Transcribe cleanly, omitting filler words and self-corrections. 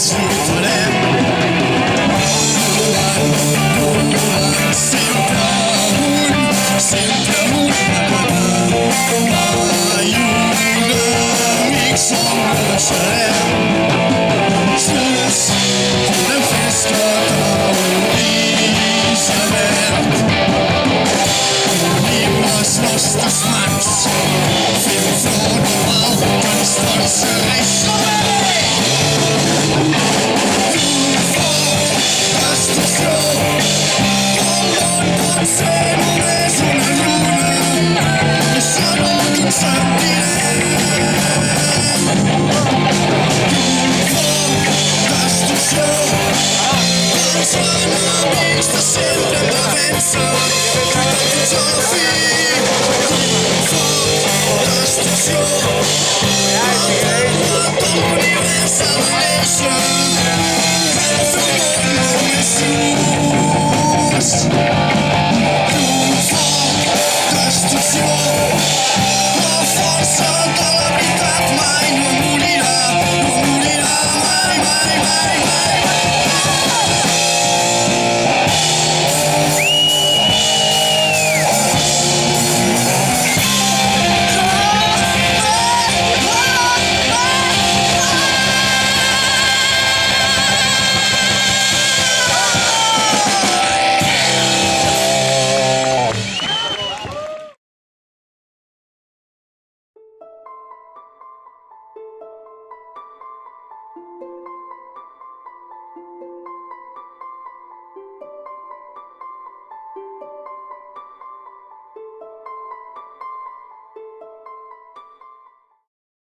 slut på det. Sempre hon vad gjorde liksom lösare. Slut på den festa dagen Isabel. Vi var slåss till smaks. Fem från alpen stanser i Sverige. Sempre